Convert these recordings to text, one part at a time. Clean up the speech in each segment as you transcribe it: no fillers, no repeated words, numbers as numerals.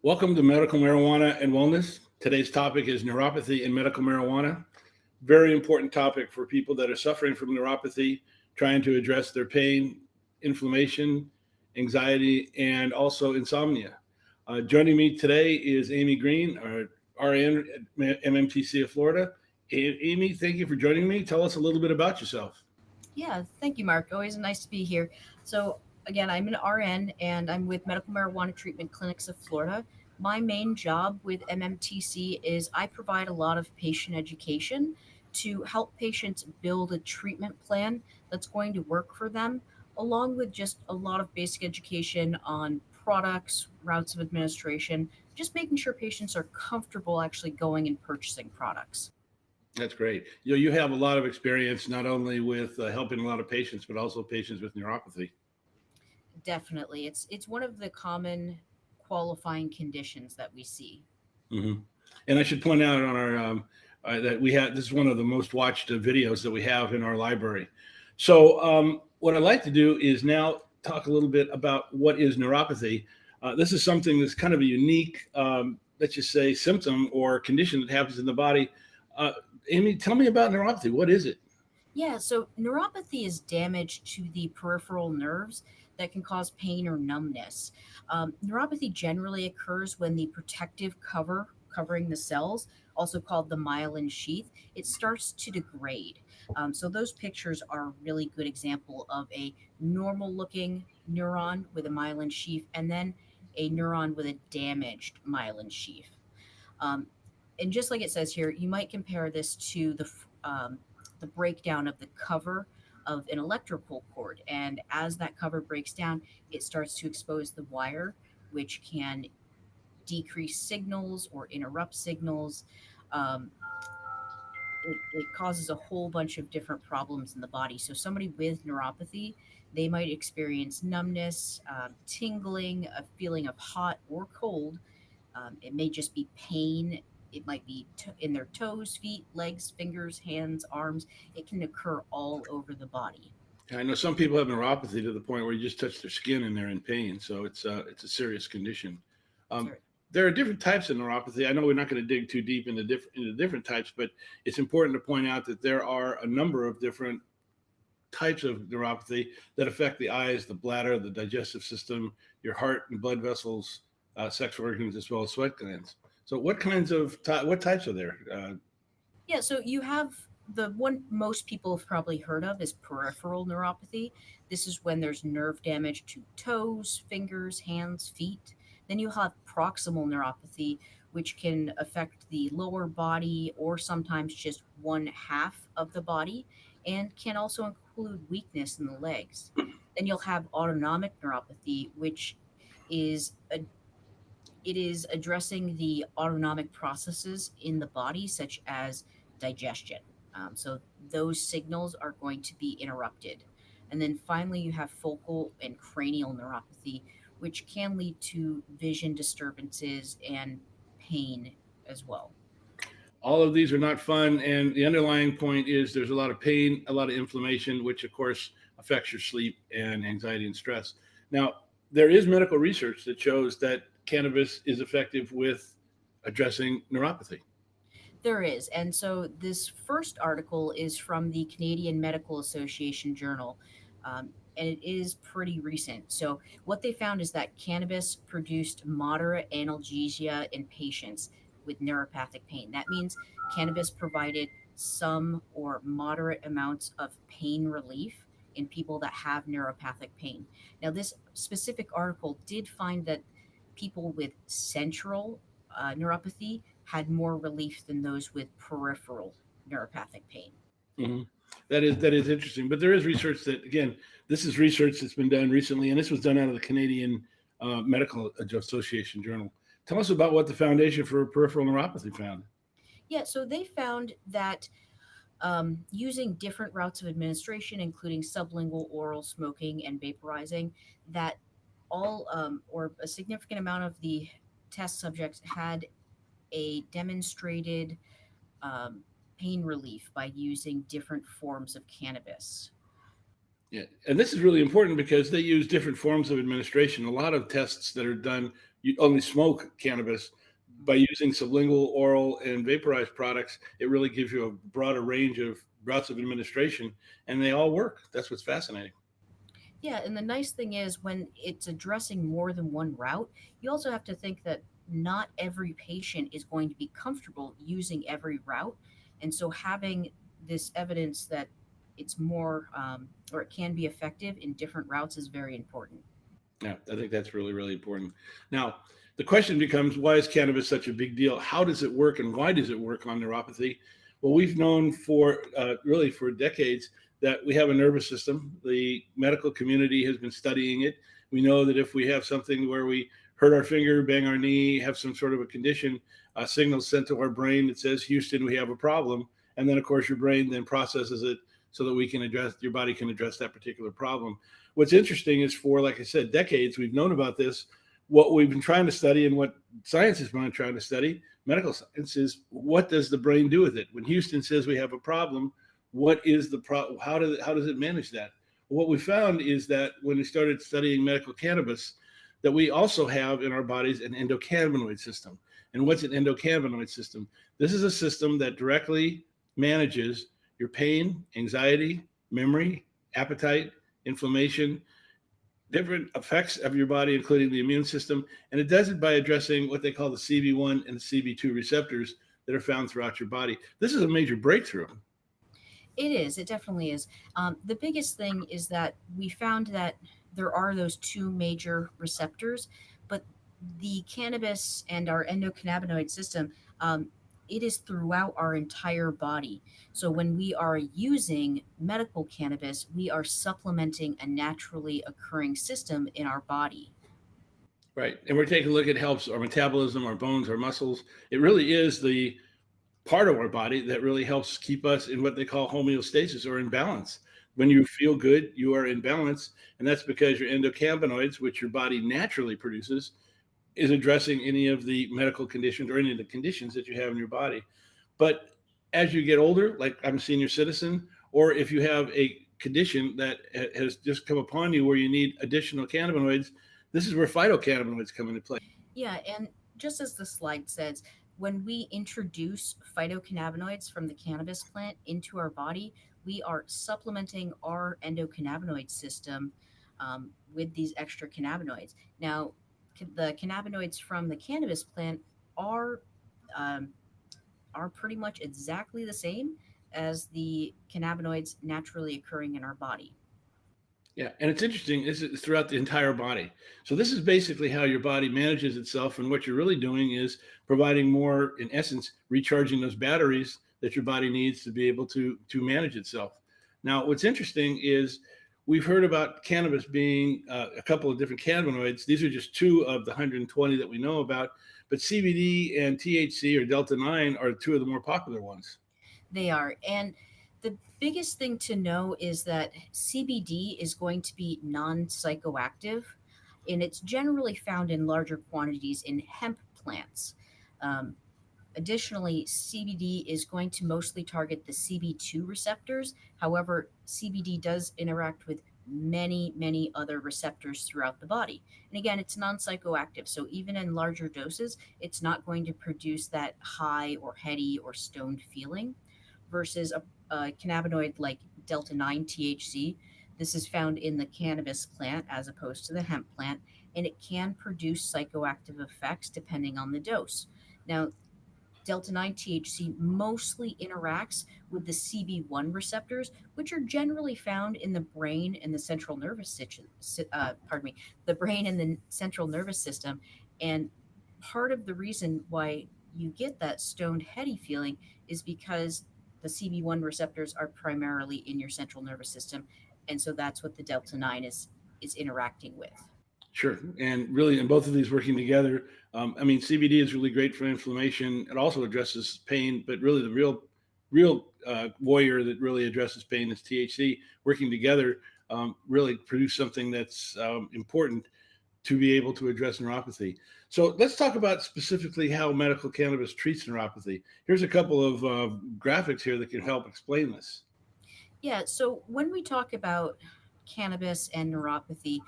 Welcome to Medical Marijuana and Wellness. Today's topic is neuropathy and medical marijuana. Very important topic for people that are suffering from neuropathy, trying to address their pain, inflammation, anxiety, and also insomnia. Joining me today is Amy Green, our RN at MMTC of Florida. Amy, thank you for joining me. Tell us a little bit about yourself. Yeah, thank you, Marc. Always nice to be here. So, again, I'm an RN and I'm with Medical Marijuana Treatment Clinics of Florida. My main job with MMTC is I provide a lot of patient education to help patients build a treatment plan that's going to work for them, along with just a lot of basic education on products, routes of administration, just making sure patients are comfortable actually going and purchasing products. That's great. You have a lot of experience not only with helping a lot of patients, but also patients with neuropathy. Definitely. It's one of the common qualifying conditions that we see. hmm And I should point out on our that we have this is one of the most watched videos that we have in our library. So what I'd like to do is now talk a little bit about what is neuropathy. This is something that's kind of a unique, let's just say, symptom or condition that happens in the body. Uh, Amy, tell me about neuropathy. What is it? Yeah, so neuropathy is damage to the peripheral nerves that can cause pain or numbness. Neuropathy generally occurs when the protective cover covering the cells, also called the myelin sheath, it starts to degrade. So those pictures are a really good example of a normal looking neuron with a myelin sheath and then a neuron with a damaged myelin sheath. Um, and just like it says here, you might compare this to the breakdown of the cover of an electrical cord. And as that cover breaks down, it starts to expose the wire, which can decrease signals or interrupt signals. Um, it causes a whole bunch of different problems in the body. So, somebody with neuropathy, they might experience numbness, tingling, a feeling of hot or cold. It may just be pain. It might be in their toes, feet, legs, fingers, hands, arms. It can occur all over the body. I know some people have neuropathy to the point where you just touch their skin and they're in pain. So it's a serious condition. Um, So, there are different types of neuropathy. I know we're not going to dig too deep into different types, but it's important to point out that there are a number of different types of neuropathy that affect the eyes, the bladder, the digestive system, your heart and blood vessels, sex organs, as well as sweat glands. So, what types are there? yeah, so you have the one most people have probably heard of is peripheral neuropathy. This is when there's nerve damage to toes, fingers, hands, feet. Then you have proximal neuropathy, which can affect the lower body or sometimes just one half of the body and can also include weakness in the legs. Then you'll have autonomic neuropathy, which is a it is addressing the autonomic processes in the body, such as digestion. So those signals are going to be interrupted. And then finally, you have focal and cranial neuropathy, which can lead to vision disturbances and pain as well. All of these are not fun, and the underlying point is there's a lot of pain, a lot of inflammation, which of course affects your sleep and anxiety and stress. Now, there is medical research that shows that cannabis is effective with addressing neuropathy. There is. And so this first article is from the Canadian Medical Association Journal. And it is pretty recent. So, what they found is that cannabis produced moderate analgesia in patients with neuropathic pain. That means cannabis provided some or moderate amounts of pain relief in people that have neuropathic pain. Now, this specific article did find that people with central neuropathy had more relief than those with peripheral neuropathic pain. hmm that is interesting, but there is research that again, this is research that's been done recently, and this was done out of the Canadian Medical Association Journal. Tell us about what the Foundation for Peripheral Neuropathy found. Yeah, so they found that using different routes of administration, including sublingual, oral, smoking, and vaporizing, that all or a significant amount of the test subjects had a demonstrated um, pain relief by using different forms of cannabis. Yeah, and this is really important because they use different forms of administration. A lot of tests that are done you only smoke cannabis. By using sublingual, oral, and vaporized products, it really gives you a broader range of routes of administration, and they all work. That's what's fascinating. Yeah, and the nice thing is when it's addressing more than one route, you also have to think that not every patient is going to be comfortable using every route. And so having this evidence that it's more or it can be effective in different routes is very important. Yeah, I think that's really, really important. Now, the question becomes, why is cannabis such a big deal? How does it work, and why does it work on neuropathy? Well, we've known for really for decades that we have a nervous system. The medical community has been studying it. We know that if we have something where we hurt our finger, bang our knee, have some sort of a condition, a signal sent to our brain that says, Houston, we have a problem. And then, of course, your brain then processes it so that we can address, your body can address that particular problem. What's interesting is for, like I said, decades, we've known about this. What we've been trying to study and what science has been trying to study, medical science, is what does the brain do with it? When Houston says we have a problem, what is the problem? How does it manage that? What we found is that when we started studying medical cannabis, that we also have in our bodies an endocannabinoid system. And what's an endocannabinoid system? This is a system that directly manages your pain, anxiety, memory, appetite, inflammation, different effects of your body, including the immune system. And it does it by addressing what they call the CB1 and the CB2 receptors that are found throughout your body. This is a major breakthrough. It is. It definitely is. The biggest thing is that we found that there are those two major receptors, but the cannabis and our endocannabinoid system, it is throughout our entire body. So when we are using medical cannabis, we are supplementing a naturally occurring system in our body. Right. And we're taking a look at helps our metabolism, our bones, our muscles. It really is the part of our body that really helps keep us in what they call homeostasis or in balance. When you feel good, you are in balance. And that's because your endocannabinoids, which your body naturally produces, is addressing any of the medical conditions or any of the conditions that you have in your body. But as you get older, like I'm a senior citizen, or if you have a condition that has just come upon you where you need additional cannabinoids, this is where phytocannabinoids come into play. Yeah, and just as the slide says, when we introduce phytocannabinoids from the cannabis plant into our body, we are supplementing our endocannabinoid system with these extra cannabinoids. Now, the cannabinoids from the cannabis plant are um, are pretty much exactly the same as the cannabinoids naturally occurring in our body. Yeah, and it's interesting. This is throughout the entire body. So this is basically how your body manages itself, and what you're really doing is providing more, in essence, recharging those batteries that your body needs to be able to manage itself. Now, what's interesting is we've heard about cannabis being a couple of different cannabinoids. These are just two of the 120 that we know about, but CBD and THC or Delta 9 are two of the more popular ones. They are. And the biggest thing to know is that CBD is going to be non psychoactive, and it's generally found in larger quantities in hemp plants. Um, Additionally, CBD is going to mostly target the CB2 receptors. However, CBD does interact with many other receptors throughout the body. And again, it's non psychoactive. So even in larger doses, it's not going to produce that high or heady or stoned feeling versus a cannabinoid like delta 9 THC. This is found in the cannabis plant as opposed to the hemp plant, and it can produce psychoactive effects depending on the dose. Now, delta 9 THC mostly interacts with the CB1 receptors, which are generally found in the brain and the central nervous system. Pardon me, the brain and the central nervous system. And part of the reason why you get that stoned heady feeling is because the CB1 receptors are primarily in your central nervous system, and so that's what the delta 9 is interacting with. Sure. And really, in both of these working together, I mean, CBD is really great for inflammation. It also addresses pain, but really the real warrior that really addresses pain is THC. Working together really produce something that's important to be able to address neuropathy. So let's talk about specifically how medical cannabis treats neuropathy. Here's a couple of graphics here that can help explain this. Yeah, so when we talk about cannabis and neuropathy,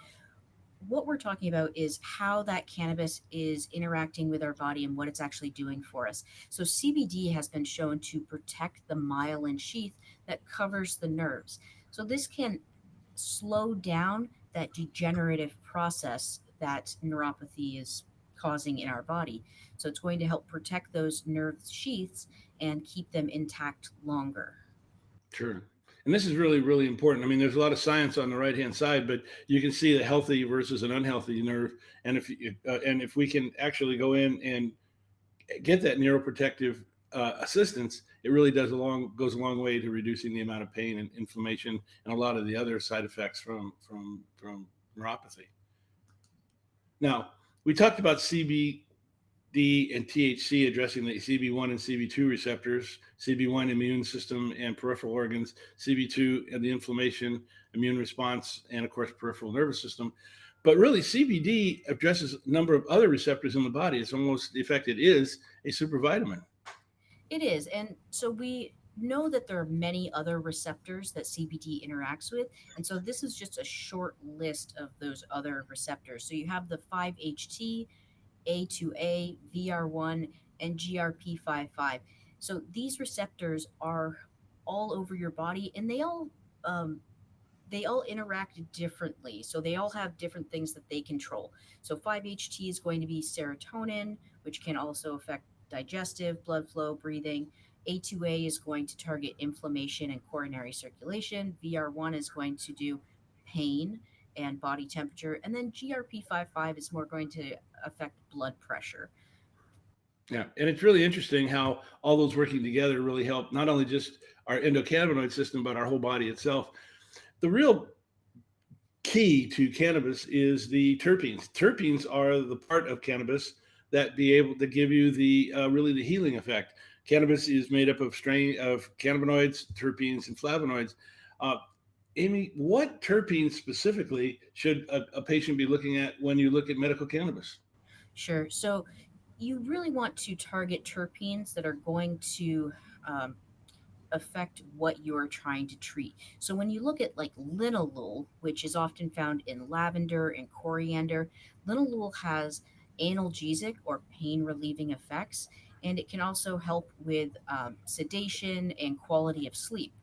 what we're talking about is how that cannabis is interacting with our body and what it's actually doing for us. So, CBD has been shown to protect the myelin sheath that covers the nerves. So, this can slow down that degenerative process that neuropathy is causing in our body. So, it's going to help protect those nerve sheaths and keep them intact longer. Sure. And this is really, really important. I mean, there's a lot of science on the right hand side, but you can see the healthy versus an unhealthy nerve. And if we can actually go in and get that neuroprotective assistance, it really goes a long way to reducing the amount of pain and inflammation and a lot of the other side effects from neuropathy. Now, we talked about CBD and THC addressing the CB1 and CB2 receptors, CB1 immune system and peripheral organs, CB2 and the inflammation, immune response, and of course, peripheral nervous system. But really, CBD addresses a number of other receptors in the body. It's almost, in fact, it is a supervitamin. It is. And so we know that there are many other receptors that CBD interacts with. And so this is just a short list of those other receptors. So you have the 5-HT, A2A, VR1, and GRP55. So these receptors are all over your body and um, they all interact differently. So they all have different things that they control. So 5-HT is going to be serotonin, which can also affect digestive, blood flow, breathing. A2A is going to target inflammation and coronary circulation. VR1 is going to do pain and body temperature. And then GRP55 is more going to affect blood pressure. Yeah, and it's really interesting how all those working together really help not only just our endocannabinoid system, but our whole body itself. The real key to cannabis is the terpenes. Terpenes are the part of cannabis that be able to give you the really the healing effect. Cannabis is made up of strain of cannabinoids, terpenes, and flavonoids. Uh, Amy, what terpenes specifically should a patient be looking at when you look at medical cannabis? Sure. So you really want to target terpenes that are going to um, affect what you're trying to treat. So when you look at like linalool, which is often found in lavender and coriander, linalool has analgesic or pain relieving effects, and it can also help with sedation and quality of sleep.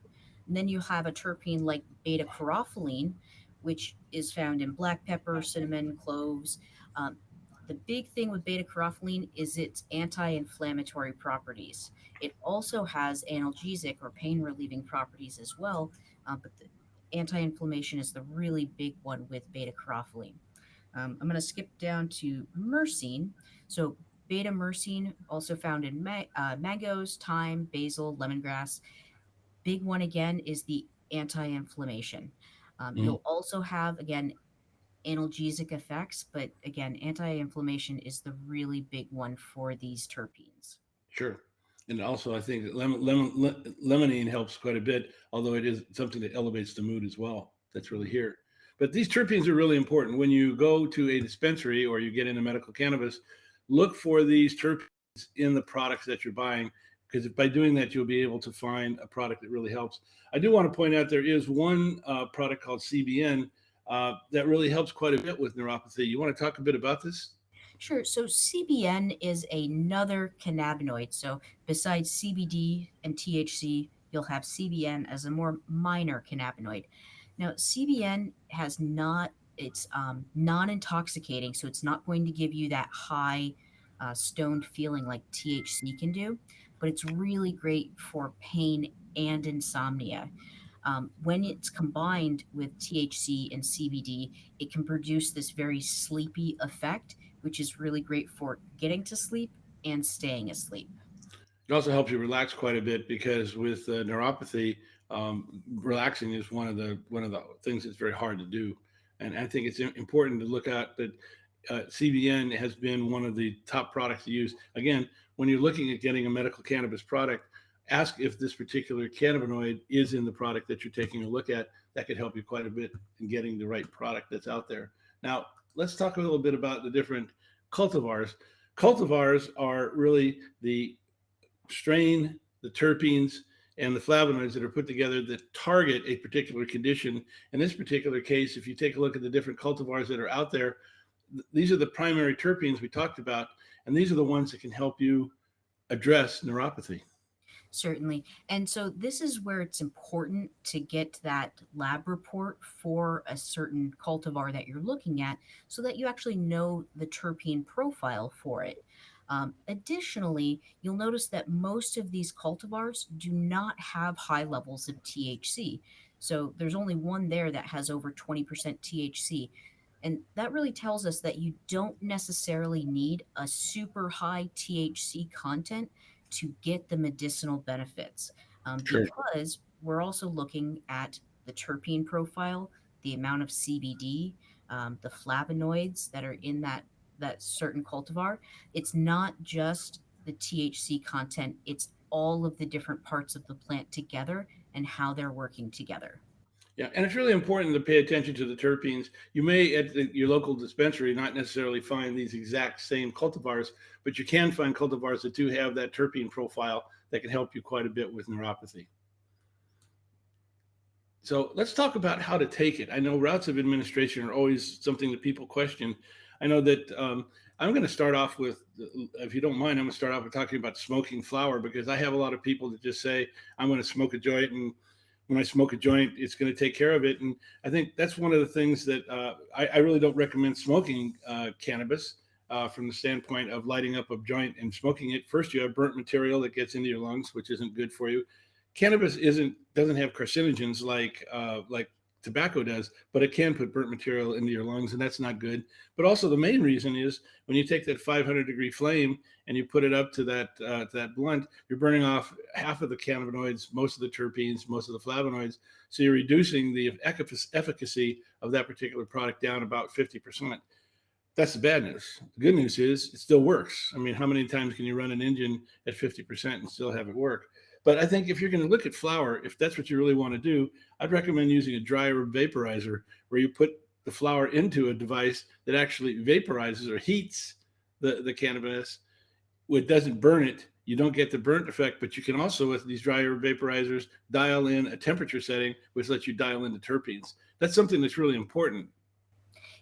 And then you have a terpene like beta carotene, which is found in black pepper, cinnamon, cloves. Um, the big thing with beta carotene is its anti inflammatory properties. It also has analgesic or pain relieving properties as well, but the anti inflammation is the really big one with beta carotene. I'm going to skip down to myrcene. So, beta myrcene, also found in mangoes, thyme, basil, lemongrass. Big one again is the anti inflammation. Mhm. You'll also have, again, analgesic effects, but again, anti inflammation is the really big one for these terpenes. Sure. And also, I think that lemonine helps quite a bit, although it is something that elevates the mood as well. That's really here. But these terpenes are really important. When you go to a dispensary or you get into medical cannabis, look for these terpenes in the products that you're buying, because by doing that, you'll be able to find a product that really helps. I do want to point out there is one product called CBN that really helps quite a bit with neuropathy. You want to talk a bit about this? Sure. So CBN is another cannabinoid. So besides CBD and THC, you'll have CBN as a more minor cannabinoid. Now, CBN has not, it's non-intoxicating, so it's not going to give you that high stoned feeling like THC can do, but it's really great for pain and insomnia. When it's combined with THC and CBD, it can produce this very sleepy effect, which is really great for getting to sleep and staying asleep. It also helps you relax quite a bit because with neuropathy, relaxing is one of the things that's very hard to do. And I think it's important to look at that. CBN has been one of the top products to use. Again, when you're looking at getting a medical cannabis product, ask if this particular cannabinoid is in the product that you're taking a look at. That could help you quite a bit in getting the right product that's out there. Now, let's talk a little bit about the different cultivars. Cultivars are really the strain, the terpenes, and the flavonoids that are put together that target a particular condition. In this particular case, if you take a look at the different cultivars that are out there, these are the primary terpenes we talked about, and these are the ones that can help you address neuropathy. Certainly. And so this is where it's important to get that lab report for a certain cultivar that you're looking at so that you actually know the terpene profile for it. Additionally, you'll notice that most of these cultivars do not have high levels of THC. So there's only one there that has over 20% THC. And that really tells us that you don't necessarily need a super high THC content to get the medicinal benefits, Sure. because we're also looking at the terpene profile, the amount of CBD, the flavonoids that are in that certain cultivar. It's not just the THC content; it's all of the different parts of the plant together and how they're working together. Yeah, and it's really important to pay attention to the terpenes. You may at your local dispensary not necessarily find these exact same cultivars, but you can find cultivars that do have that terpene profile that can help you quite a bit with neuropathy. So let's talk about how to take it. I know routes of administration are always something that people question. I know that I'm going to start off with, if you don't mind, I'm going to start off with talking about smoking flower, because I have a lot of people that just say, I'm going to smoke a joint, and when I smoke a joint, it's going to take care of it. And I think that's one of the things that I really don't recommend smoking cannabis from the standpoint of lighting up a joint and smoking it. First, you have burnt material that gets into your lungs, which isn't good for you. Cannabis doesn't have carcinogens like tobacco does, but it can put burnt material into your lungs, and that's not good. But also, the main reason is when you take that 500-degree flame and you put it up to that blunt, you're burning off half of the cannabinoids, most of the terpenes, most of the flavonoids. So you're reducing the efficacy of that particular product down about 50%. That's the bad news. The good news is it still works. I mean, how many times can you run an engine at 50% and still have it work? But I think if you're going to look at flower, if that's what you really want to do, I'd recommend using a dry herb vaporizer where you put the flower into a device that actually vaporizes or heats the cannabis. It doesn't burn it. You don't get the burnt effect, but you can also, with these dry herb vaporizers, dial in a temperature setting, which lets you dial in the terpenes. That's something that's really important.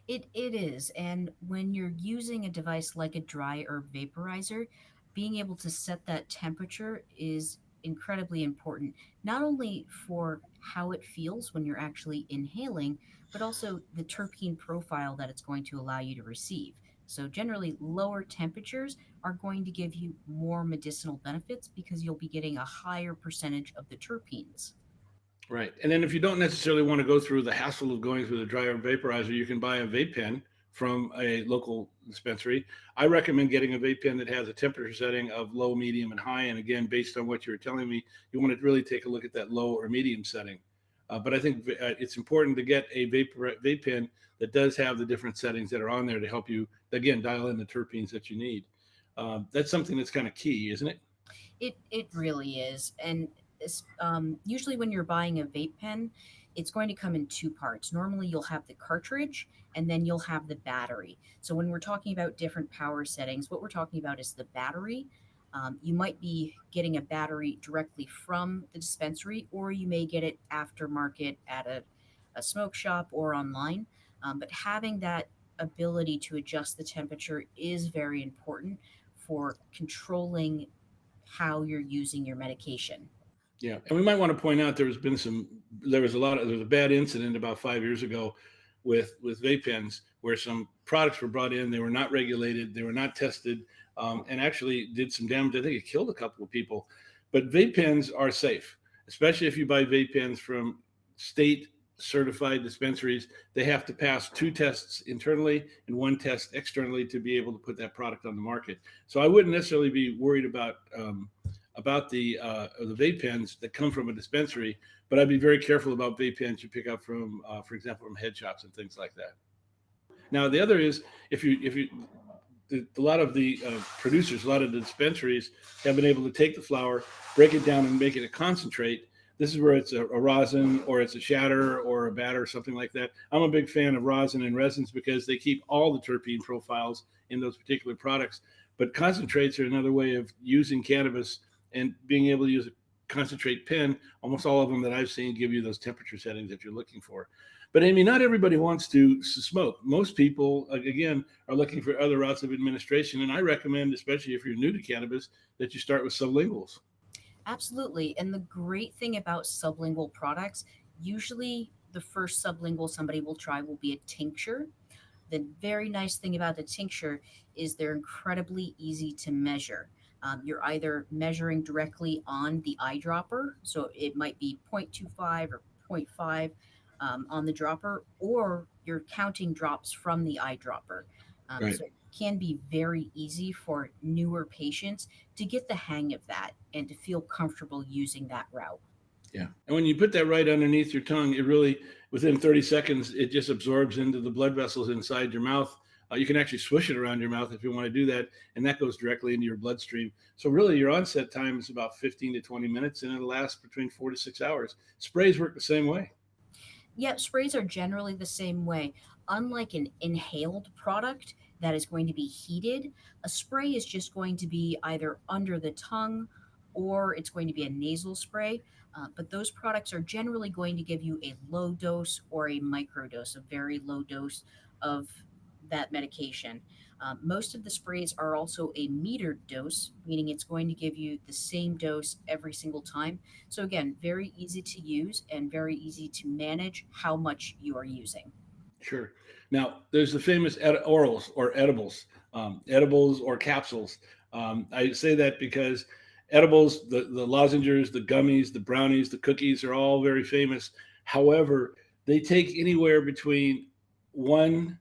It is, and when you're using a device like a dry herb vaporizer, being able to set that temperature is incredibly important, not only for how it feels when you're actually inhaling, but also the terpene profile that it's going to allow you to receive. So generally, lower temperatures are going to give you more medicinal benefits because you'll be getting a higher percentage of the terpenes. Right. And then if you don't necessarily want to go through the hassle of going through the dryer vaporizer, you can buy a vape pen from a local dispensary. I recommend getting a vape pen that has a temperature setting of low, medium, and high. And again, based on what you were telling me, you want to really take a look at that low or medium setting. But I think it's important to get a vape pen that does have the different settings that are on there to help you, again, dial in the terpenes that you need. That's something that's kind of key, isn't it? It really is, and usually when you're buying a vape pen, it's going to come in two parts. Normally, you'll have the cartridge, and then you'll have the battery. So when we're talking about different power settings, what we're talking about is the battery. You might be getting a battery directly from the dispensary, or you may get it aftermarket at a smoke shop or online. But having that ability to adjust the temperature is very important for controlling how you're using your medication. Yeah, and we might want to point out there was a bad incident about 5 years ago with vape pens where some products were brought in, they were not regulated, they were not tested, and actually did some damage. I think it killed a couple of people. But vape pens are safe, especially if you buy vape pens from state certified dispensaries. They have to pass two tests internally and one test externally to be able to put that product on the market. So I wouldn't necessarily be worried about the vape pens that come from a dispensary, but I'd be very careful about vape pens you pick up from, for example, from head shops and things like that. Now, the other is if you a lot of the producers, a lot of the dispensaries have been able to take the flower, break it down, and make it a concentrate. This is where it's a rosin or it's a shatter or a batter or something like that. I'm a big fan of rosin and resins because they keep all the terpene profiles in those particular products. But concentrates are another way of using cannabis and being able to use a concentrate pen, almost all of them that I've seen give you those temperature settings that you're looking for. But Amy, not everybody wants to smoke. Most people, again, are looking for other routes of administration. And I recommend, especially if you're new to cannabis, that you start with sublinguals. Absolutely. And the great thing about sublingual products, usually the first sublingual somebody will try will be a tincture. The very nice thing about the tincture is they're incredibly easy to measure. You're either measuring directly on the eyedropper, so it might be 0.25 or zero point 0.5 on the dropper, or you're counting drops from the eyedropper. Right. So it can be very easy for newer patients to get the hang of that and to feel comfortable using that route. Yeah. And when you put that right underneath your tongue, it really, within 30 seconds, it just absorbs into the blood vessels inside your mouth. You can actually swish it around your mouth if you want to do that, and that goes directly into your bloodstream. So really, your onset time is about 15 to 20 minutes, and it'll last between 4 to 6 hours. Sprays work the same way. Yep, sprays are generally the same way. Unlike an inhaled product that is going to be heated, a spray is just going to be either under the tongue or it's going to be a nasal spray. But those products are generally going to give you a low dose or a micro dose, a very low dose of that medication. Most of the sprays are also a metered dose, meaning it's going to give you the same dose every single time. So again, very easy to use and very easy to manage how much you are using. Sure. Now, there's the famous orals or edibles or capsules. I say that because edibles, the lozenges, the gummies, the brownies, the cookies are all very famous. However, they take anywhere between 1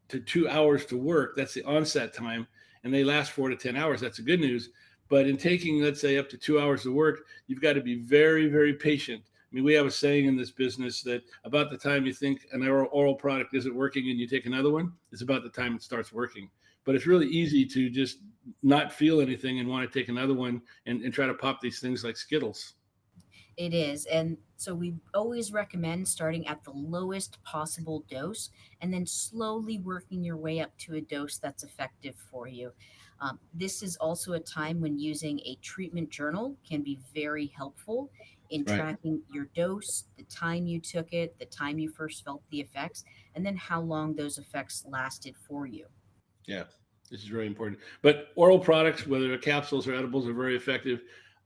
to 2 hours to work. That's the onset time. And they last 4 to 10 hours. That's the good news. But in taking, let's say, up to 2 hours of work, you've got to be very, very patient. I mean, we have a saying in this business that about the time you think an oral product isn't working and you take another one, it's about the time it starts working. But it's really easy to just not feel anything and want to take another one and try to pop these things like Skittles. It is. And so we always recommend starting at the lowest possible dose and then slowly working your way up to a dose that's effective for you. This is also a time when using a treatment journal can be very helpful in Right. tracking your dose, the time you took it, the time you first felt the effects, and then how long those effects lasted for you. Yeah, this is very important. But oral products, whether they're capsules or edibles, are very effective.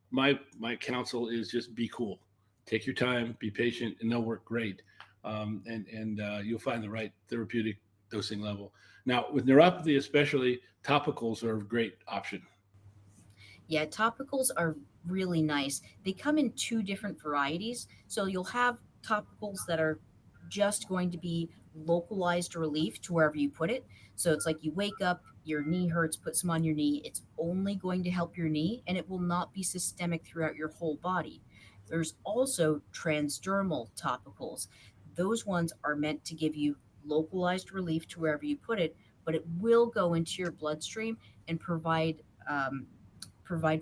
My counsel is just be cool, take your time, be patient, and they'll work great. And you'll find the right therapeutic dosing level. Now, with neuropathy, especially, topicals are a great option. Yeah, topicals are really nice. They come in two different varieties. So you'll have topicals that are just going to be localized relief to wherever you put it. So it's like you wake up, your knee hurts, put some on your knee. It's only going to help your knee and it will not be systemic throughout your whole body. There's also transdermal topicals. Those ones are meant to give you localized relief to wherever you put it, but it will go into your bloodstream and provide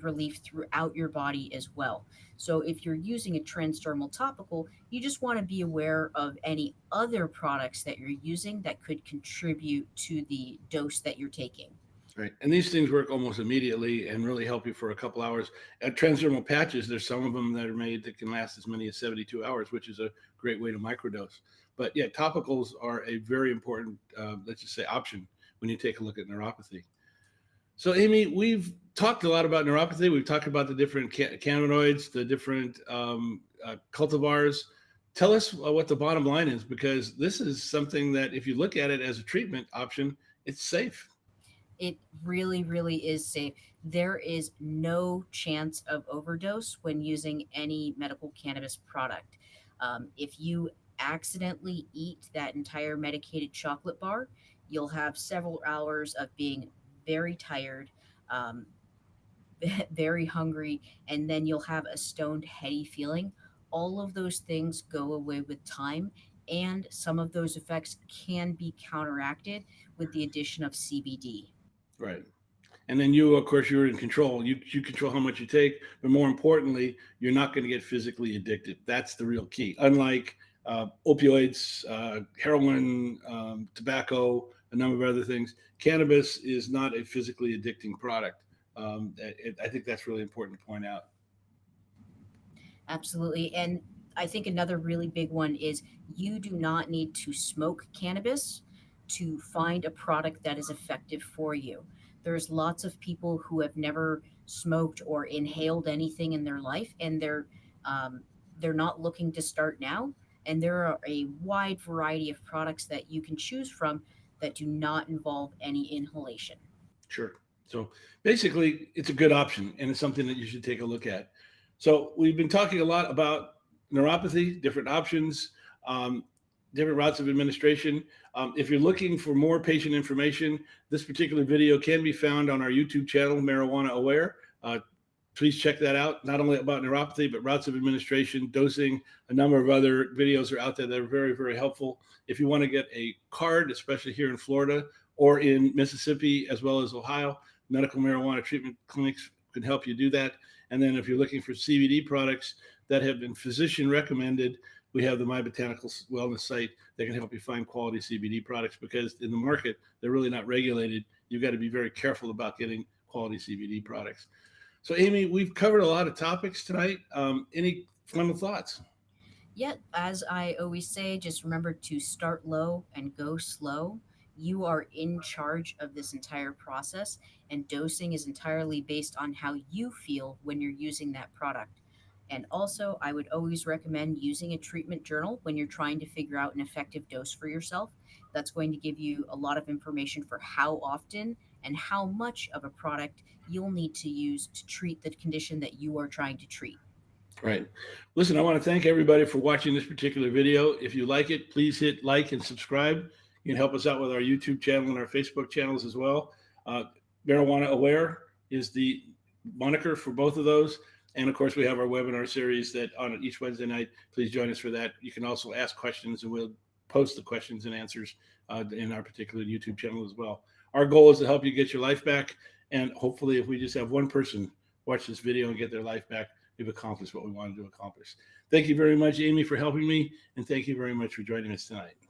relief throughout your body as well. So if you're using a transdermal topical, you just want to be aware of any other products that you're using that could contribute to the dose that you're taking. Right. And these things work almost immediately and really help you for a couple hours. At transdermal patches, there's some of them that are made that can last as many as 72 hours, which is a great way to microdose. But yeah, topicals are a very important, let's just say, option when you take a look at neuropathy. So, Amy, we've talked a lot about neuropathy. We've talked about the different cannabinoids, the different cultivars. Tell us what the bottom line is, because this is something that if you look at it as a treatment option, it's safe. It really, really is safe. There is no chance of overdose when using any medical cannabis product. If you accidentally eat that entire medicated chocolate bar, you'll have several hours of being very tired, um, very hungry, and then you'll have a stoned, heady feeling. All of those things go away with time, and some of those effects can be counteracted with the addition of CBD. Right. And then you, of course, you're in control. You control how much you take, but more importantly, you're not going to get physically addicted. That's the real key. Unlike opioids, heroin, tobacco, a number of other things, cannabis is not a physically addicting product. I think that's really important to point out. Absolutely. And I think another really big one is you do not need to smoke cannabis to find a product that is effective for you. There's lots of people who have never smoked or inhaled anything in their life, and they're not looking to start now. And there are a wide variety of products that you can choose from that do not involve any inhalation. Sure. So basically, it's a good option, and it's something that you should take a look at. So we've been talking a lot about neuropathy, different options, um, different routes of administration. If you're looking for more patient information, this particular video can be found on our YouTube channel, Marijuana Aware. Please check that out. Not only about neuropathy, but routes of administration, dosing, a number of other videos are out there that are very, very helpful. If you want to get a card, especially here in Florida or in Mississippi, as well as Ohio, medical marijuana treatment clinics can help you do that. And then if you're looking for CBD products that have been physician recommended, we have the My Botanical Wellness site that can help you find quality CBD products, because in the market, they're really not regulated. You've got to be very careful about getting quality CBD products. So, Amy, we've covered a lot of topics tonight. Any final thoughts? Yet, as I always say, just remember to start low and go slow. You are in charge of this entire process, and dosing is entirely based on how you feel when you're using that product. And also, I would always recommend using a treatment journal when you're trying to figure out an effective dose for yourself. That's going to give you a lot of information for how often and how much of a product you'll need to use to treat the condition that you are trying to treat. Right. Listen, I want to thank everybody for watching this particular video. If you like it, please hit like and subscribe. You can help us out with our YouTube channel and our Facebook channels as well. Uh, Marijuana Aware is the moniker for both of those. And of course, we have our webinar series that on each Wednesday night. Please join us for that. You can also ask questions, and we'll post the questions and answers in our particular YouTube channel as well. Our goal is to help you get your life back. And hopefully, if we just have one person watch this video and get their life back, we've accomplished what we wanted to accomplish. Thank you very much, Amy, for helping me. And thank you very much for joining us tonight.